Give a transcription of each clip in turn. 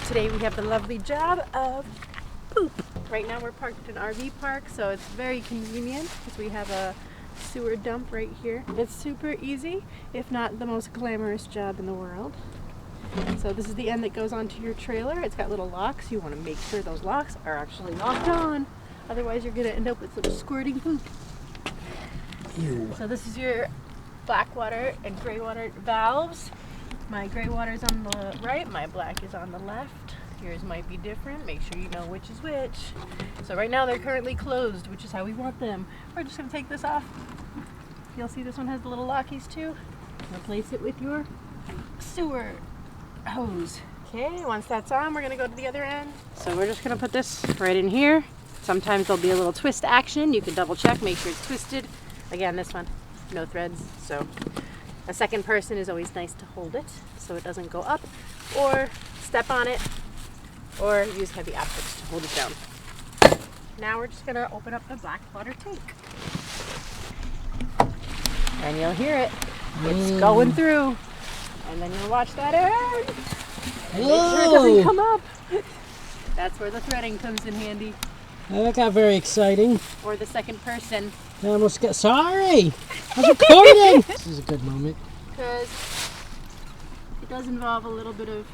Today we have the lovely job of poop. Right now we're parked at an RV park, so it's very convenient because we have a sewer dump right here. It's super easy, if not the most glamorous job in the world. So this is the end that goes onto your trailer. It's got little locks. You want to make sure those locks are actually locked on. Otherwise you're going to end up with little squirting poop. Ew. So this is your black water and gray water valves. My gray water is on the right, my black is on the left. Yours might be different. Make sure you know which is which. So right now they're currently closed, which is how we want them. We're just going to take this off. You'll see this one has the little lockies too. Replace it with your sewer hose. Okay, once that's on, we're going to go to the other end. So we're just going to put this right in here. Sometimes there'll be a little twist action. You can double check, make sure it's twisted. Again, this one, no threads. So a second person is always nice to hold it so it doesn't go up or step on it or use heavy objects to hold it down. Now we're just going to open up the black water tank. And you'll hear it. It's going through. And then you'll watch that end. And make sure it doesn't come up. That's where the threading comes in handy. Oh, that got very exciting. Or the second person. I almost got sorry. I was recording. This is a good moment. Because it does involve a little bit of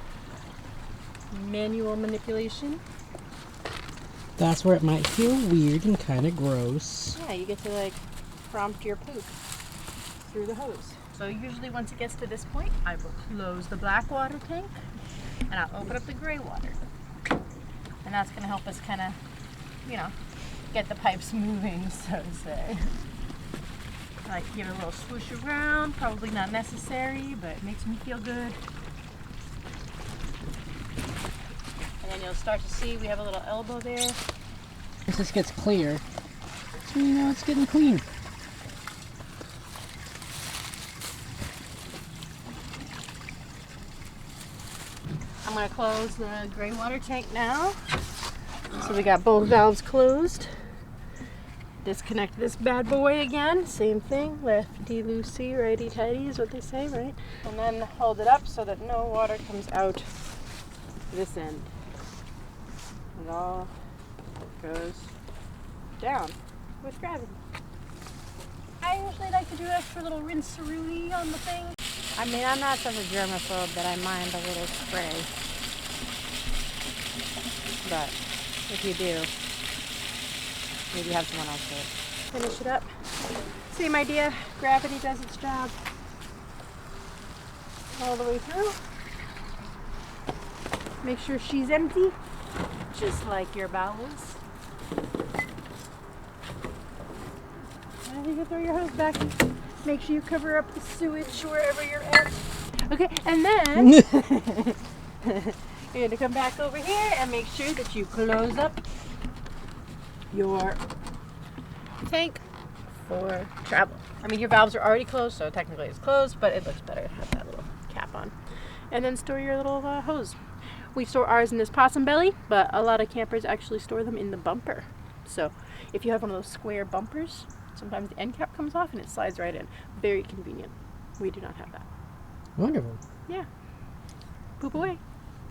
manual manipulation. That's where it might feel weird and kind of gross. Yeah, you get to like prompt your poop through the hose. So usually once it gets to this point, I will close the black water tank and I'll open up the gray water. And that's going to help us kind of, you know, get the pipes moving, so to say. I like to give it a little swoosh around, probably not necessary, but it makes me feel good. And then you'll start to see we have a little elbow there. Once this gets clear, so you know it's getting clean. I'm going to close the gray water tank now. So we got both valves closed. Disconnect this bad boy again. Same thing. Lefty loosey, righty tighty is what they say, right? And then hold it up so that no water comes out this end. It all goes down with gravity. I usually like to do an extra little rinse-a-rooney on the thing. I mean, I'm not such a germaphobe that I mind a little spray. But if you do, maybe have someone else do it. Finish it up. Same idea. Gravity does its job. All the way through. Make sure she's empty, just like your bowels. And you can throw your hose back. Make sure you cover up the sewage wherever you're at. Okay, and then you're going to come back over here and make sure that you close up your tank for travel. I mean, your valves are already closed, so technically it's closed, but it looks better to have that little cap on. And then store your little hose. We store ours in this possum belly, but a lot of campers actually store them in the bumper. So if you have one of those square bumpers, sometimes the end cap comes off and it slides right in. Very convenient. We do not have that. Wonderful. Yeah. Poop away.